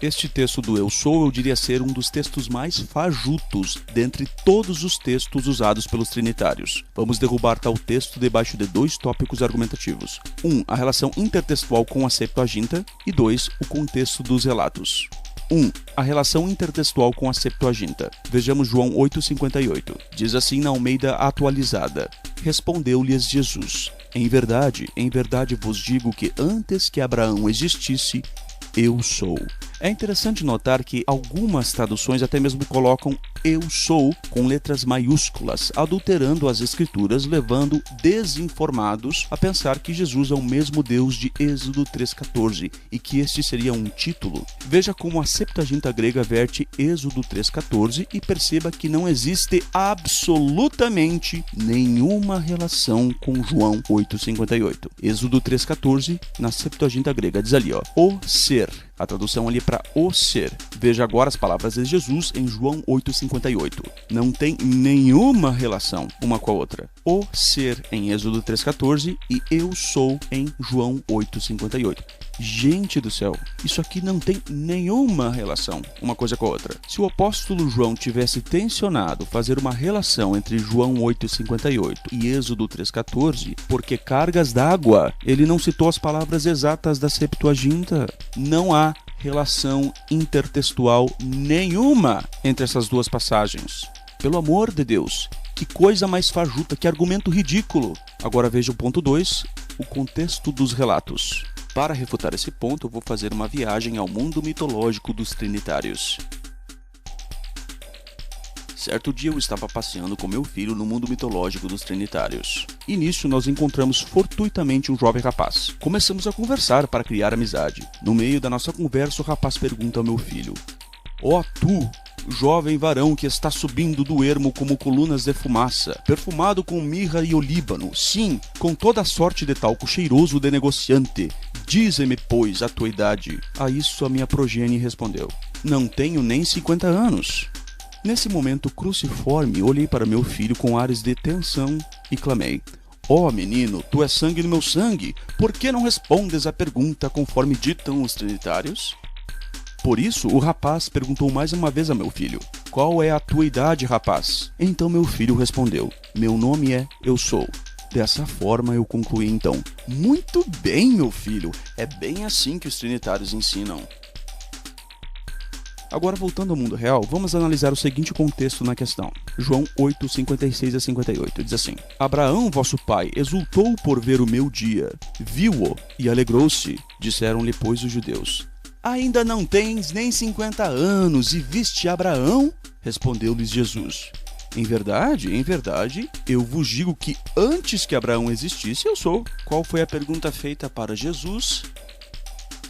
Este texto do eu sou, eu diria ser um dos textos mais fajutos dentre todos os textos usados pelos trinitários. Vamos derrubar tal texto debaixo de dois tópicos argumentativos. 1. A relação intertextual com a Septuaginta e 2. O contexto dos relatos. 1. A relação intertextual com a Septuaginta. Vejamos João 8,58. Diz assim na Almeida Atualizada: Respondeu-lhes Jesus: em verdade vos digo que antes que Abraão existisse, eu sou. É interessante notar que algumas traduções até mesmo colocam eu sou com letras maiúsculas, adulterando as escrituras, levando desinformados a pensar que Jesus é o mesmo Deus de Êxodo 3,14 e que este seria um título. Veja como a Septuaginta grega verte Êxodo 3,14 e perceba que não existe absolutamente nenhuma relação com João 8,58. Êxodo 3,14 na Septuaginta grega diz ali, o ser. A tradução ali para o ser. Veja agora as palavras de Jesus em João 8,58. Não tem nenhuma relação uma com a outra. O ser em Êxodo 3,14 e eu sou em João 8,58. Gente do céu, isso aqui não tem nenhuma relação uma coisa com a outra. Se o apóstolo João tivesse tensionado fazer uma relação entre João 8,58 e Êxodo 3,14, porque cargas d'água, ele não citou as palavras exatas da Septuaginta. Não há relação intertextual nenhuma entre essas duas passagens. Pelo amor de Deus, que coisa mais fajuta, que argumento ridículo. Agora veja o ponto 2, o contexto dos relatos. Para refutar esse ponto, eu vou fazer uma viagem ao mundo mitológico dos trinitários. Certo dia eu estava passeando com meu filho no mundo mitológico dos trinitários. E nisso nós encontramos fortuitamente um jovem rapaz. Começamos a conversar para criar amizade. No meio da nossa conversa, o rapaz pergunta ao meu filho: ó tu, jovem varão que está subindo do ermo como colunas de fumaça, perfumado com mirra e olíbano, sim, com toda a sorte de talco cheiroso de negociante, dize-me, pois, a tua idade. A isso a minha progenie respondeu: não tenho nem 50 anos. Nesse momento cruciforme, olhei para meu filho com ares de tensão e clamei: ó menino, tu és sangue do meu sangue, por que não respondes à pergunta conforme ditam os trinitários? Por isso, o rapaz perguntou mais uma vez a meu filho: qual é a tua idade, rapaz? Então meu filho respondeu: meu nome é Eu Sou. Dessa forma eu concluí então: muito bem, meu filho, é bem assim que os trinitários ensinam. Agora, voltando ao mundo real, vamos analisar o seguinte contexto na questão. João 8, 56 a 58, diz assim: Abraão, vosso pai, exultou por ver o meu dia, viu-o e alegrou-se. Disseram-lhe, pois, os judeus: ainda não tens nem 50 anos e viste Abraão? Respondeu-lhes Jesus: em verdade, eu vos digo que antes que Abraão existisse, eu sou. Qual foi a pergunta feita para Jesus?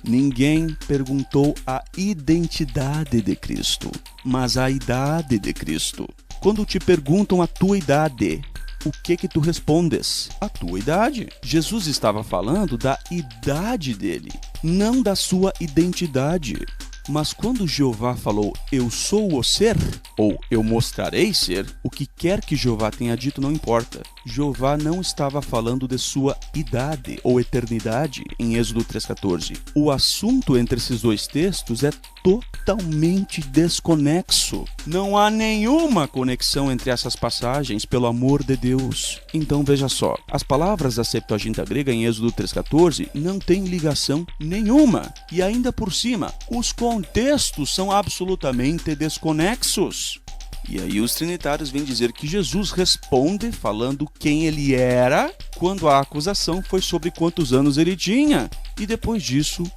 Ninguém perguntou a identidade de Cristo, mas a idade de Cristo. Quando te perguntam a tua idade, o que tu respondes? A tua idade. Jesus estava falando da idade dele, não da sua identidade. Mas quando Jeová falou, eu sou o ser, ou eu mostrarei ser, o que quer que Jeová tenha dito não importa. Jeová não estava falando de sua idade ou eternidade em Êxodo 3,14. O assunto entre esses dois textos é totalmente desconexo. Não há nenhuma conexão entre essas passagens, pelo amor de Deus. Então veja só, as palavras da Septuaginta grega em Êxodo 3,14 não têm ligação nenhuma. E ainda por cima, os contextos são absolutamente desconexos. E aí os trinitários vêm dizer que Jesus responde falando quem ele era, quando a acusação foi sobre quantos anos ele tinha. E depois disso,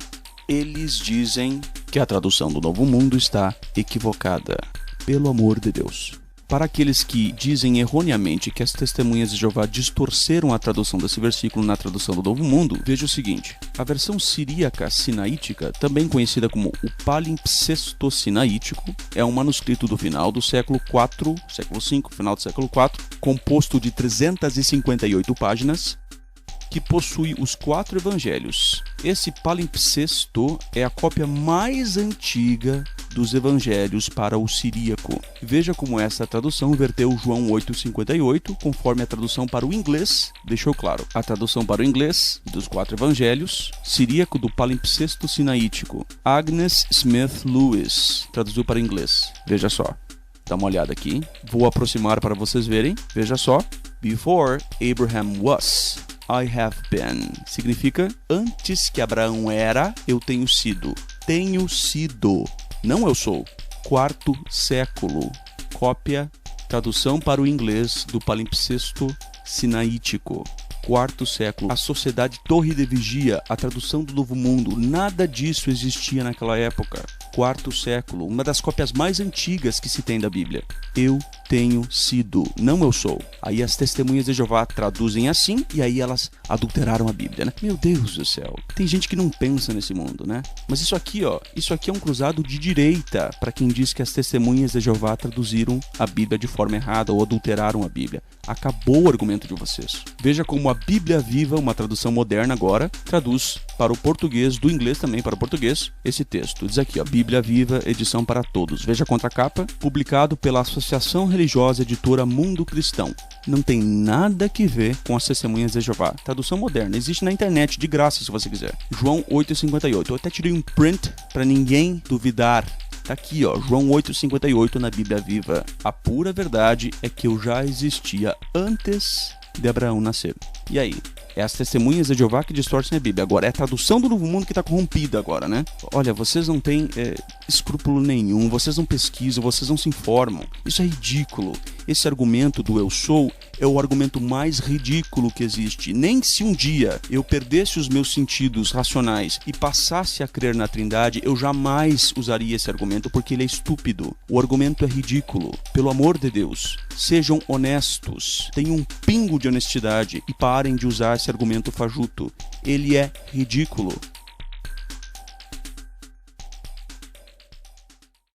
eles dizem que a tradução do Novo Mundo está equivocada. Pelo amor de Deus. Para aqueles que dizem erroneamente que as testemunhas de Jeová distorceram a tradução desse versículo na tradução do Novo Mundo, veja o seguinte: a versão siríaca sinaítica, também conhecida como o palimpsesto sinaítico, é um manuscrito do final do século IV, século V, final do século IV, composto de 358 páginas, que possui os 4 evangelhos. Esse palimpsesto é a cópia mais antiga dos evangelhos para o siríaco. Veja como essa tradução verteu João 8,58, conforme a tradução para o inglês deixou claro. A tradução para o inglês dos 4 evangelhos, siríaco do palimpsesto sinaítico. Agnes Smith Lewis traduziu para o inglês. Veja só. Dá uma olhada aqui. Vou aproximar para vocês verem. Veja só. Before Abraham was, I have been. Significa, antes que Abraão era, eu tenho sido. Tenho sido. Não eu sou. 4º século. Cópia, tradução para o inglês do palimpsesto sinaítico. 4º século. A sociedade Torre de Vigia, a tradução do Novo Mundo. Nada disso existia naquela época. 4º século. Uma das cópias mais antigas que se tem da Bíblia. Eu tenho sido, não eu sou. Aí as testemunhas de Jeová traduzem assim e aí elas adulteraram a Bíblia, né? Meu Deus do céu. Tem gente que não pensa nesse mundo, né? Mas isso aqui é um cruzado de direita para quem diz que as testemunhas de Jeová traduziram a Bíblia de forma errada ou adulteraram a Bíblia. Acabou o argumento de vocês. Veja como a Bíblia Viva, uma tradução moderna agora, traduz para o português, do inglês também para o português, esse texto. Diz aqui, ó, Bíblia Viva, edição para todos. Veja a contracapa, publicado pela Associação Religiosa Editora Mundo Cristão. Não tem nada que ver com as testemunhas de Jeová. Tradução moderna, existe na internet, de graça se você quiser. João 8,58. Eu até tirei um print para ninguém duvidar. Tá aqui, ó, João 8,58 na Bíblia Viva. A pura verdade é que eu já existia antes de Abraão nascer. E aí? É as testemunhas de Jeová que distorcem a Bíblia. Agora, é a tradução do Novo Mundo que está corrompida agora, né? Olha, vocês não têm escrúpulo nenhum, vocês não pesquisam, vocês não se informam. Isso é ridículo. Esse argumento do eu sou é o argumento mais ridículo que existe. Nem se um dia eu perdesse os meus sentidos racionais e passasse a crer na Trindade, eu jamais usaria esse argumento porque ele é estúpido. O argumento é ridículo. Pelo amor de Deus, sejam honestos, tenham um pingo de honestidade e parem de usar esse argumento fajuto. Ele é ridículo.